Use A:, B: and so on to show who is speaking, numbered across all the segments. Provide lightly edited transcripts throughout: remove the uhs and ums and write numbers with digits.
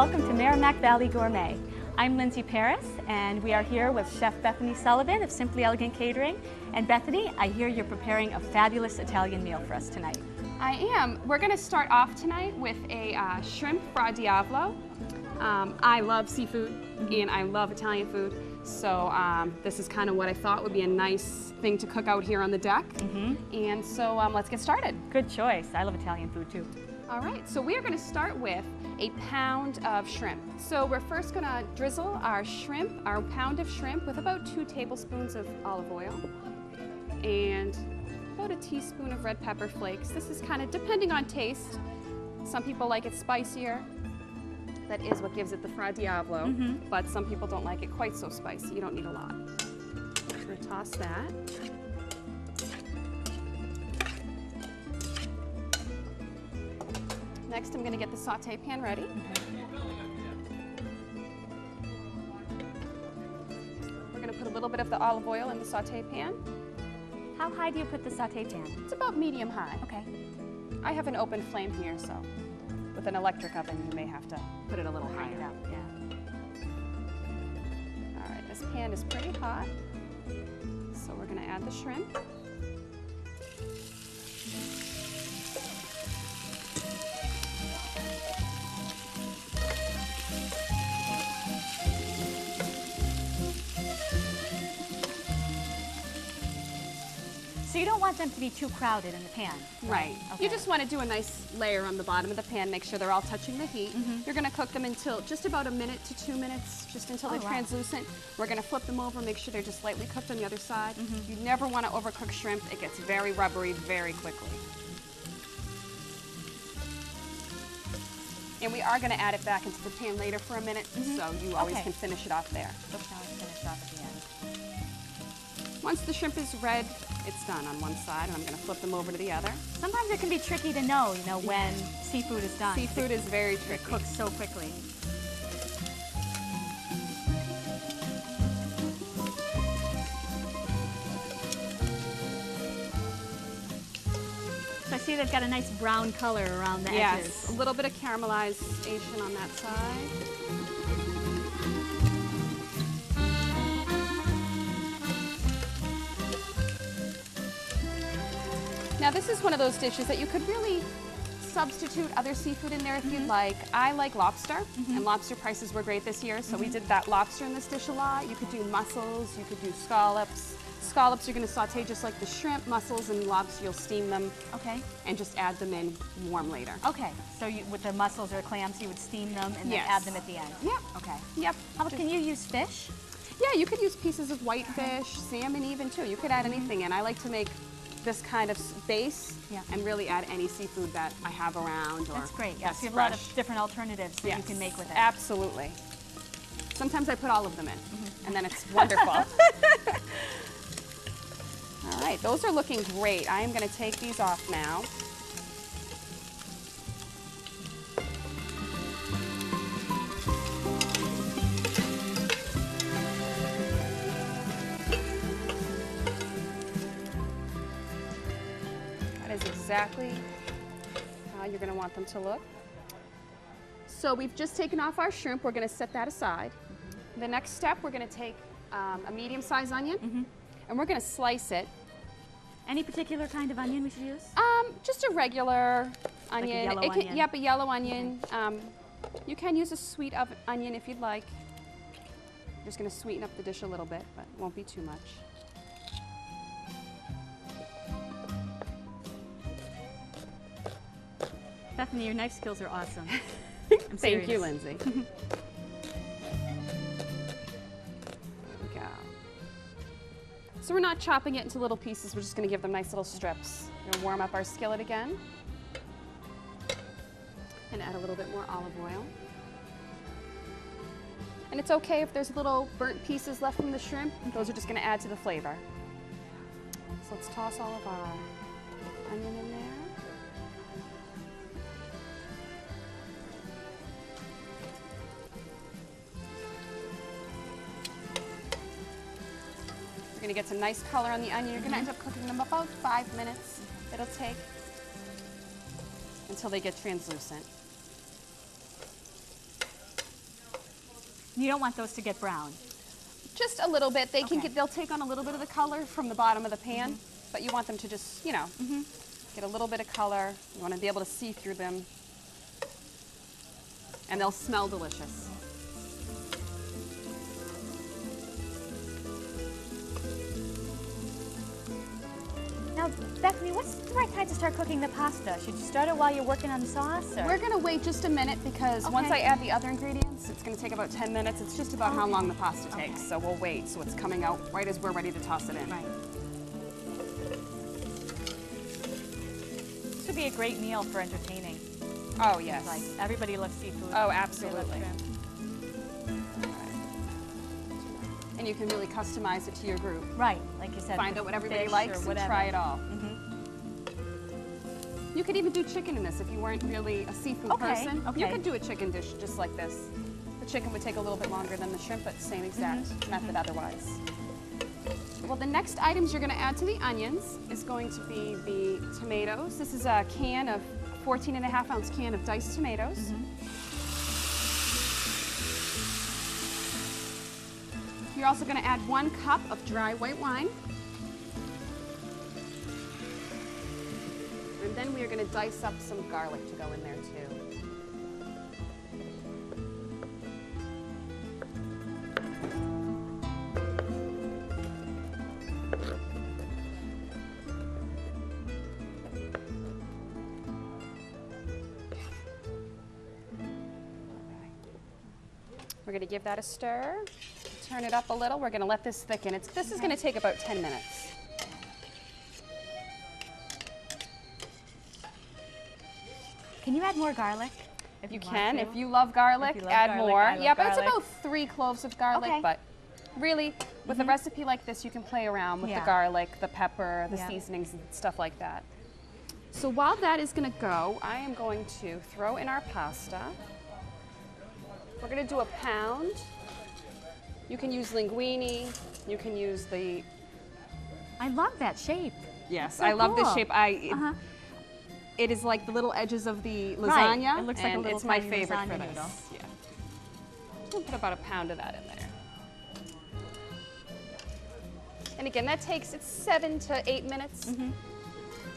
A: welcome to Merrimack Valley Gourmet. I'm Lindsay Paris, and we are here with Chef Bethany Sullivan of Simply Elegant Catering. And Bethany, I hear you're preparing a fabulous Italian meal for us tonight.
B: I am. We're going to start off tonight with a shrimp fra diavolo. I love seafood and I love Italian food, so this is kind of what I thought would be a nice thing to cook out here on the deck. And so let's get started.
A: Good choice. I love Italian food too.
B: All right, so we are going to start with a pound of shrimp. So we're first going to drizzle our shrimp, our pound of shrimp, with about 2 tablespoons of olive oil and about a teaspoon of red pepper flakes. This is kind of depending on taste. Some people like it spicier. That is what gives it the fra diavolo, but some people don't like it quite so spicy. You don't need a lot. I'm going to toss that. Next, I'm going to get the saute pan ready. We're going to put a little bit of the olive oil in the saute pan.
A: How high do you put the saute pan?
B: It's about medium high.
A: Okay.
B: I have an open flame here, so with an electric oven, you may have to put it a little higher.
A: Up, yeah.
B: All right, this pan is pretty hot, so we're going to add the shrimp.
A: So you don't want them to be too crowded in the pan?
B: Right.
A: Okay.
B: You just want to do a nice layer on the bottom of the pan, make sure they're all touching the heat. You're going to cook them until just about 1 to 2 minutes, just until they're translucent. We're going to flip them over, make sure they're just lightly cooked on the other side. You never want to overcook shrimp. It gets very rubbery very quickly. And we are going to add it back into the pan later for a minute, so you always can finish it off there.
A: Let's now finish off at the end.
B: Once the shrimp is red, it's done on one side, and I'm going to flip them over to the other.
A: Sometimes it can be tricky to know, when seafood is done.
B: Seafood is very tricky.
A: It cooks so quickly. So I see they've got a nice brown color around the edges.
B: Yes, a little bit of caramelization on that side. Now this is one of those dishes that you could really substitute other seafood in there if you'd like. I like lobster, and lobster prices were great this year, so we did that lobster in this dish a lot. You could do mussels, you could do scallops. Scallops you're going to saute just like the shrimp. Mussels and lobster, you'll steam them.
A: Okay.
B: And just add them in warm later.
A: Okay, so with the mussels or clams, you would steam them and then add them at the end?
B: Yep.
A: Okay.
B: Yep.
A: How about, can you use fish?
B: Yeah, you could use pieces of whitefish, salmon even too. You could add anything in. I like to make this kind of base and really add any seafood that I have around. Or
A: that's great. Yes, you have
B: fresh.
A: a lot of different alternatives that you can make with it.
B: Absolutely. Sometimes I put all of them in, and then it's wonderful. All right, those are looking great. I am going to take these off now. Exactly how you're going to want them to look. So we've just taken off our shrimp. We're going to set that aside. The next step, we're going to take a medium-sized onion, and we're going to slice it.
A: Any particular kind of onion we should use?
B: Just a regular onion.
A: Like a yellow onion?
B: Yep, a yellow onion. You can use a sweet onion if you'd like. I'm just going to sweeten up the dish a little bit, but it won't be too much.
A: Bethany, your knife skills are awesome.
B: Thank you, Lindsay. There we go. So we're not chopping it into little pieces. We're just going to give them nice little strips. We're going to warm up our skillet again and add a little bit more olive oil. And it's okay if there's little burnt pieces left from the shrimp. Those are just going to add to the flavor. So let's toss all of our onion in there. You're going to get some nice color on the onion. You're going to end up cooking them about 5 minutes. It'll take until they get translucent.
A: You don't want those to get brown.
B: Just a little bit. They can
A: Okay.
B: they'll take on a little bit of the color from the bottom of the pan, but you want them to just, you know, get a little bit of color. You want to be able to see through them. And they'll smell delicious.
A: Now, Bethany, what's the right time to start cooking the pasta? Should you start it while you're working on the sauce? Or?
B: We're going to wait just a minute because once I
A: Okay.
B: add the other ingredients, it's going to take about 10 minets. It's just about how
A: Okay.
B: long the pasta
A: Okay.
B: takes. So we'll wait so it's coming out right as we're ready to toss it in.
A: Right. This would be a great meal for entertaining.
B: Oh, yes.
A: Like, everybody loves seafood.
B: Oh,
A: They love
B: absolutely.
A: shrimp.
B: And you can really customize it to your group.
A: Right, like you said.
B: Find out what everybody
A: fish
B: likes
A: or
B: and
A: whatever.
B: try it all. You could even do chicken in this if you weren't really a seafood
A: Okay,
B: person. You
A: okay.
B: could do a chicken dish just like this. The chicken would take a little bit longer than the shrimp, but same exact method otherwise. Well, the next items you're going to add to the onions is going to be the tomatoes. This is a can of 14.5-ounce can of diced tomatoes. You're also going to add 1 cup of dry white wine. And then we are going to dice up some garlic to go in there too. We're going to give that a stir, turn it up a little. We're going to let this thicken. This is going to take about 10 minutes.
A: Can you add more garlic? If
B: You
A: want
B: can.
A: to?
B: If you love garlic,
A: If you love
B: add
A: garlic,
B: more.
A: I love
B: Yeah, but it's
A: garlic.
B: about 3 cloves of garlic.
A: Okay.
B: But really, with a recipe like this, you can play around with the
A: Yeah.
B: garlic, the pepper, the
A: Yeah.
B: seasonings, and stuff like that. So while that is going to go, I am going to throw in our pasta. We're going to do a pound. You can use linguine. You can use the...
A: I love that shape.
B: Yes,
A: So
B: I love this
A: cool.
B: shape. It is like the little edges of the
A: Right.
B: lasagna.
A: It looks like a
B: and
A: little
B: it's my
A: tiny
B: favorite
A: lasagna
B: for this.
A: noodle.
B: Yeah. We'll put about a pound of that in there. And again, that takes, it's 7 to 8 minutes.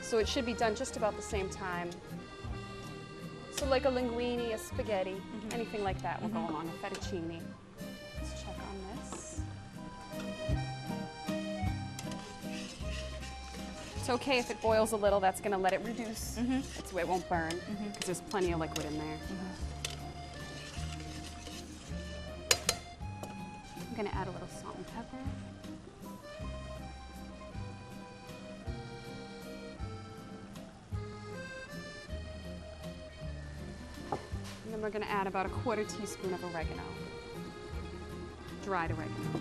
B: So it should be done just about the same time. So like a linguine, a spaghetti, anything like that will go along, a fettuccine. Let's check on this. It's okay if it boils a little, that's gonna let it reduce. That's the way it won't burn, because there's plenty of liquid in there. I'm gonna add a little salt and pepper. And then we're gonna add about a 1/4 teaspoon of oregano, dried oregano.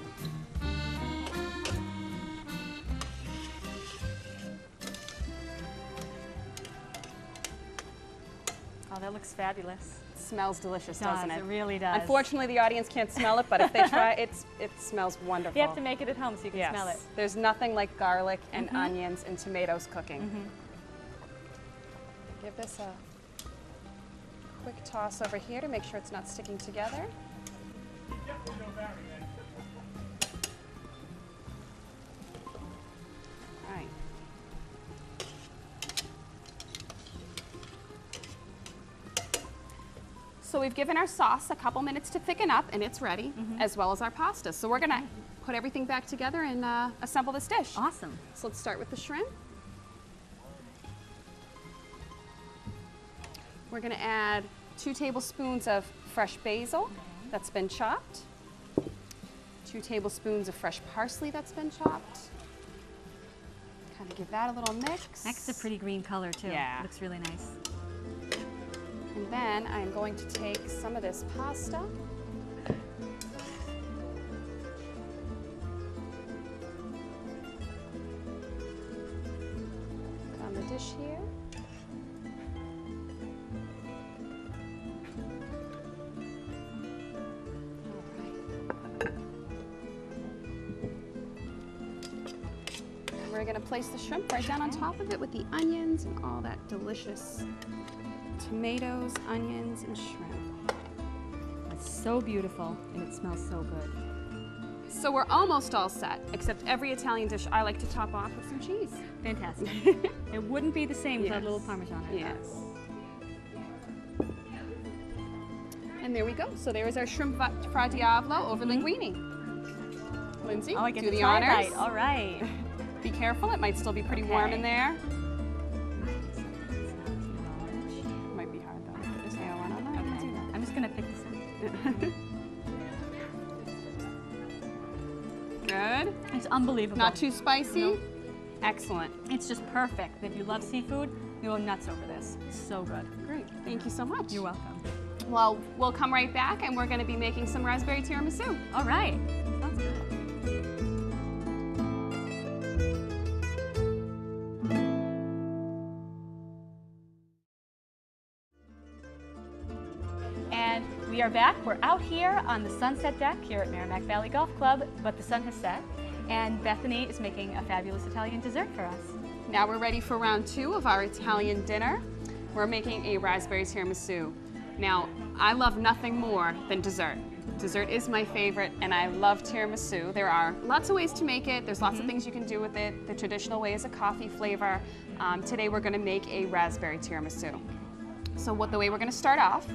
A: Oh, that looks fabulous.
B: It smells delicious,
A: It does,
B: doesn't it?
A: it really does.
B: Unfortunately, the audience can't smell it, but if they try, it smells wonderful.
A: You have to make it at home so you can
B: Yes.
A: smell it.
B: There's nothing like garlic and onions and tomatoes cooking. Give this a quick toss over here to make sure it's not sticking together. All right. So we've given our sauce a couple minutes to thicken up and it's ready, as well as our pasta. So we're gonna put everything back together and assemble this dish.
A: Awesome.
B: So let's start with the shrimp. We're gonna add 2 tablespoons of fresh basil that's been chopped, 2 tablespoons of fresh parsley that's been chopped. Kind of give that a little mix.
A: That's a pretty green color too.
B: Yeah.
A: Looks really nice.
B: And then I'm going to take some of this pasta. Put on the dish here. And we're going to place the shrimp right down on top of it with the onions and all that delicious tomatoes, onions, and shrimp.
A: It's so beautiful and it smells so good.
B: So we're almost all set, except every Italian dish I like to top off with some cheese.
A: Fantastic. It wouldn't be the same without a little Parmesan on it.
B: Yes. And there we go. So there is our shrimp fra diavolo over linguine. Lindsay,
A: Oh, I get
B: do
A: to
B: the
A: try it
B: honors.
A: right. All right.
B: Be careful, it might still be pretty warm in there. Might be hard though. Put this hair on that.
A: Okay. I'm just gonna pick this up.
B: Good.
A: It's unbelievable.
B: Not too spicy?
A: No.
B: Excellent.
A: It's just perfect. If you love seafood, you'll go nuts over this. It's so good.
B: Great. Thank you so much.
A: You're welcome.
B: Well, we'll come right back and we're going to be making some raspberry tiramisu.
A: All right. Sounds good. And we are back. We're out here on the sunset deck here at Merrimack Valley Golf Club, but the sun has set. And Bethany is making a fabulous Italian dessert for us.
B: Now we're ready for round 2 of our Italian dinner. We're making a raspberry tiramisu. Now, I love nothing more than dessert. Dessert is my favorite, and I love tiramisu. There are lots of ways to make it. There's lots of things you can do with it. The traditional way is a coffee flavor. Today we're going to make a raspberry tiramisu. So the way we're going to start off,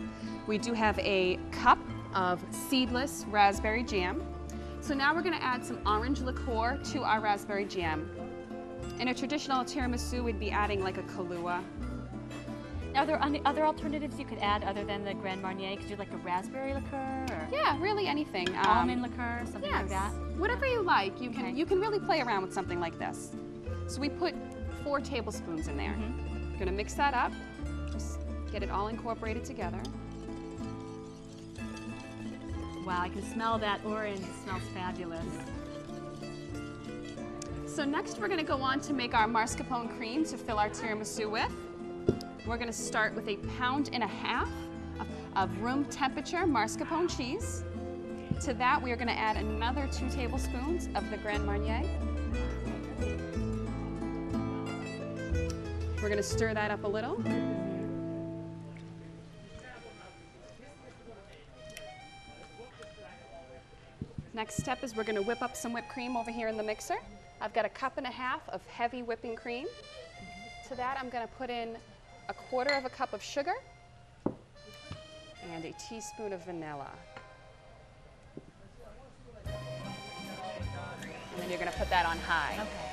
B: we do have a cup of seedless raspberry jam. So now we're going to add some orange liqueur to our raspberry jam. In a traditional tiramisu, we'd be adding like a Kahlua.
A: Are there any other alternatives you could add other than the Grand Marnier? Could you do like a raspberry liqueur or
B: Yeah, really anything.
A: almond liqueur, something like that?
B: Whatever you like. You
A: Okay.
B: can really play around with something like this. So we put 4 tablespoons in there. We're going to mix that up. Just get it all incorporated together.
A: Wow, I can smell that orange. It smells fabulous.
B: So next we're going to go on to make our mascarpone cream to fill our tiramisu with. We're going to start with 1.5 pounds of room temperature mascarpone cheese. To that we are going to add another 2 tablespoons of the Grand Marnier. We're going to stir that up a little. Next step is we're going to whip up some whipped cream over here in the mixer. I've got 1.5 cups of heavy whipping cream. To that I'm going to put in 1/4 cup of sugar and a teaspoon of vanilla. And then you're going to put that on high.
A: Okay.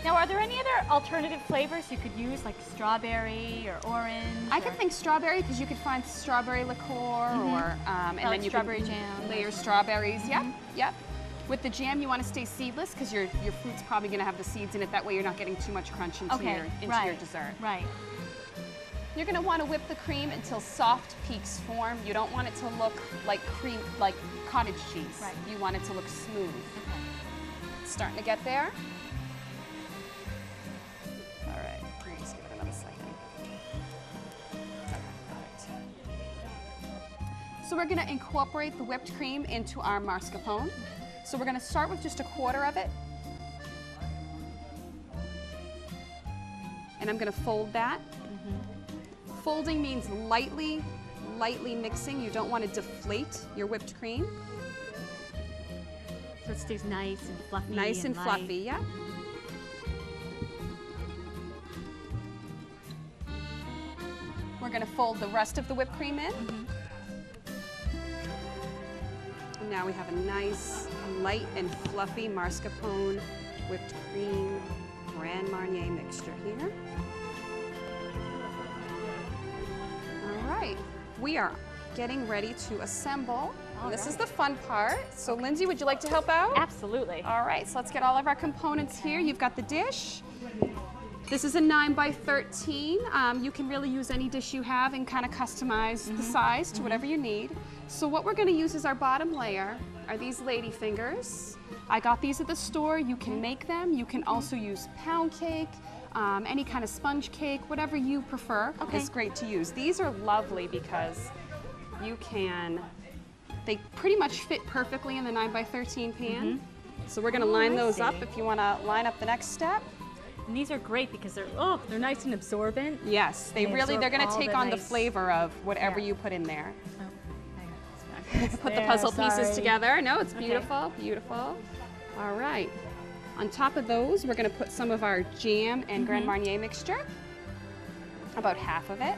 A: Now, are there any other alternative flavors you could use, like strawberry or orange?
B: I could think strawberry because you could find strawberry liqueur or and
A: like
B: then you
A: strawberry
B: can
A: jam.
B: layer strawberries. Yep. With the jam, you want to stay seedless because your fruit's probably going to have the seeds in it. That way, you're not getting too much crunch into your dessert.
A: Right.
B: You're going to want to whip the cream until soft peaks form. You don't want it to look like cream, like cottage cheese.
A: Right.
B: You want it to look smooth.
A: Okay.
B: It's starting to get there. All right, just give it another second. Okay, perfect. So we're going to incorporate the whipped cream into our mascarpone. So we're going to start with just 1/4 of it. And I'm going to fold that. Folding means lightly mixing. You don't want to deflate your whipped cream.
A: So it stays nice and fluffy.
B: Nice and
A: light.
B: fluffy, yeah. We're going to fold the rest of the whipped cream in. And now we have a nice, light and fluffy mascarpone whipped cream Grand Marnier mixture here. All right, we are getting ready to assemble. This is the fun part. So Lindsay, would you like to help out?
A: Absolutely.
B: All right, so let's get all of our components here. You've got the dish. This is a 9x13. You can really use any dish you have and kind of customize the size to whatever you need. So what we're going to use as our bottom layer are these lady fingers. I got these at the store. You can make them. You can also use pound cake, any kind of sponge cake, whatever you prefer.
A: Okay.
B: Is great to use. These are lovely because they pretty much fit perfectly in the 9x13 pan. So we're going to line those up if you want to line up the next step.
A: And these are great because they're nice and absorbent.
B: Yes, they're going to take on the flavor of whatever you put in there. Put the puzzle pieces
A: sorry.
B: together. No, it's beautiful, beautiful. All right. On top of those, we're going to put some of our jam and Grand Marnier mixture, about half of it.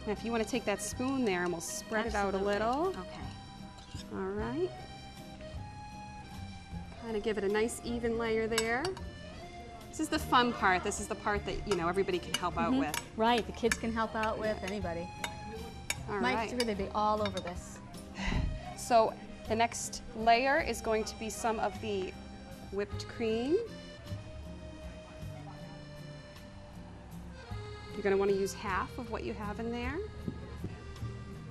B: And if you want to take that spoon there and we'll spread it out a little.
A: Okay.
B: All right. Kind of give it a nice even layer there. This is the fun part. This is the part that, you know, everybody can help out with.
A: Right, the kids can help out with, anybody.
B: All
A: Might
B: right.
A: really be all over this.
B: So the next layer is going to be some of the whipped cream. You're going to want to use half of what you have in there.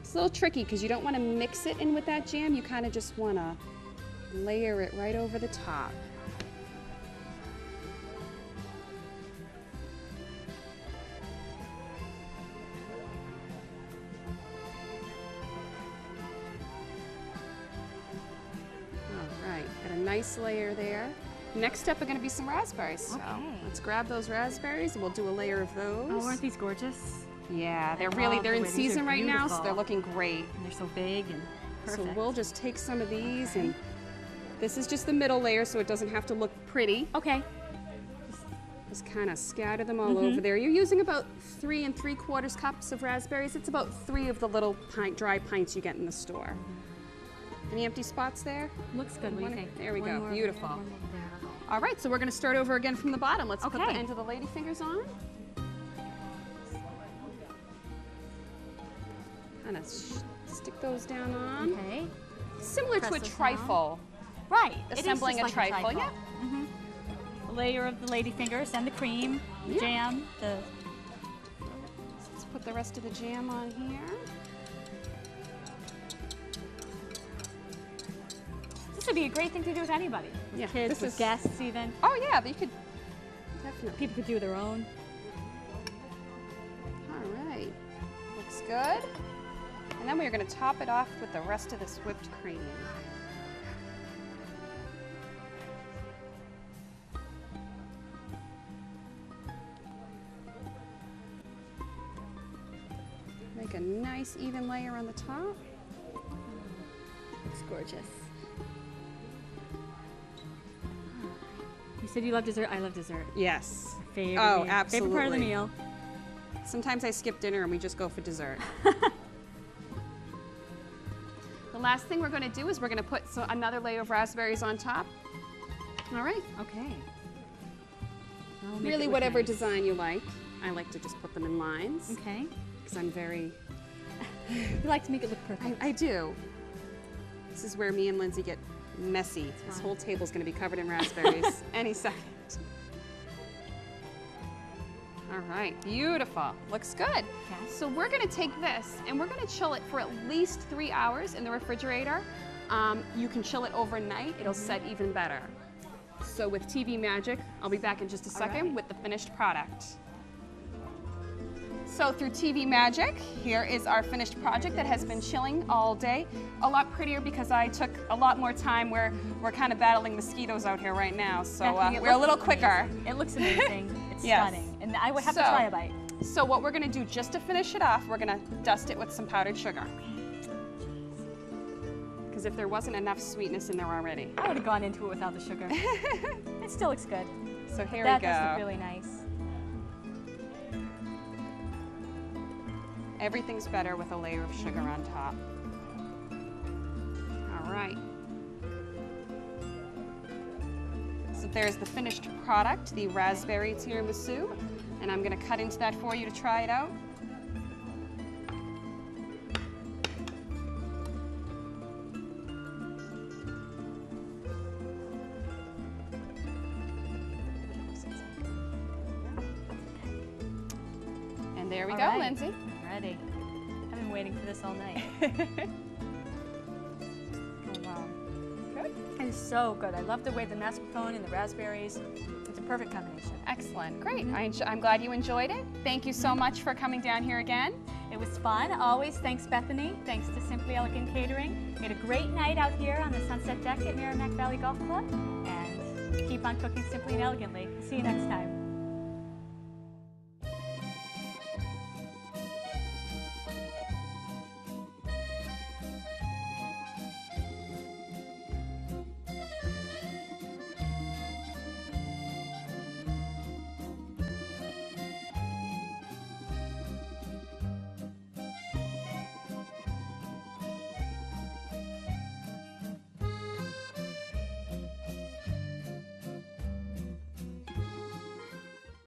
B: It's a little tricky because you don't want to mix it in with that jam. You kind of just want to layer it right over the top. All right, got a nice layer there. Next up are going to be some raspberries. So let's grab those raspberries and we'll do a layer of those.
A: Oh, aren't these gorgeous?
B: Yeah, they're
A: love
B: they're
A: the
B: in
A: way these
B: season
A: are
B: right now, so
A: beautiful.
B: they're looking great.
A: And they're so big and perfect.
B: So we'll just take some of these and this is just the middle layer so it doesn't have to look pretty.
A: Okay.
B: Just kind of scatter them all over there. You're using about 3 3/4 cups of raspberries. It's about 3 of the little dry pints you get in the store. Any empty spots there?
A: Looks good. What do you think?
B: There we
A: One
B: go.
A: more,
B: Beautiful.
A: one more there.
B: All right, so we're going to start over again from the bottom. Let's put the
A: Okay.
B: end of the lady fingers on. Kind of stick those down on.
A: Okay.
B: Similar to a
A: Press those
B: trifle.
A: Right. It is
B: Assembling
A: just
B: a
A: like
B: trifle, yeah.
A: A layer of the lady fingers and the cream, the
B: Yeah.
A: jam, the.
B: Let's put the rest of the jam on here.
A: This would be a great thing to do with anybody. With
B: Yeah,
A: kids,
B: this
A: with
B: is-
A: guests, even.
B: Oh yeah, you could definitely.
A: People could do their own.
B: All right, looks good. And then we're going to top it off with the rest of this whipped cream. Make a nice even layer on the top.
A: Looks gorgeous. You said you love dessert. I love dessert.
B: Yes.
A: Favorite
B: Oh,
A: meal.
B: absolutely.
A: Favorite part of the meal.
B: Sometimes I skip dinner and we just go for dessert. The last thing we're going to do is we're going to put another layer of raspberries on top. All right.
A: Okay. I'll make it
B: Really
A: look
B: whatever
A: nice.
B: design you like. I like to just put them in lines
A: Okay.
B: because I'm very,
A: You like to make it look perfect.
B: I do. This is where me and Lindsay get messy. This whole table's going to be covered in raspberries any second. All right, beautiful. Looks good.
A: Okay.
B: So we're going to take this and we're going to chill it for at least 3 hours in the refrigerator. You can chill it overnight. It'll set even better. So with TV Magic, I'll be back in just a second
A: right.
B: with the finished product. So through TV Magic, here is our finished project that has been chilling all day. A lot prettier because I took a lot more time. We're kind of battling mosquitoes out here right now, so
A: Bethany, it
B: we're a little
A: looks
B: quicker.
A: amazing. It looks amazing. It's
B: Yes.
A: stunning. And I would have to
B: So-
A: try a bite.
B: So what we're going to do just to finish it off, we're going to dust it with some powdered sugar. Because if there wasn't enough sweetness in there already.
A: I would have gone into it without the sugar. It still looks good.
B: So here
A: That
B: we
A: does
B: go.
A: look really nice.
B: Everything's better with a layer of sugar on top. All right. So there's the finished product, the raspberry tiramisu, and I'm going to cut into that for you to try it out. And there we
A: All
B: go,
A: right.
B: Lindsay.
A: Ready. I've been waiting for this all night. Oh, wow.
B: Good.
A: It is so good. I love the way the mascarpone and the raspberries. It's a perfect combination.
B: Excellent. Great. I'm glad you enjoyed it. Thank you so much for coming down here again.
A: It was fun. Always thanks, Bethany. Thanks to Simply Elegant Catering. We had a great night out here on the Sunset Deck at Merrimack Valley Golf Club. And keep on cooking simply and elegantly. See you next time.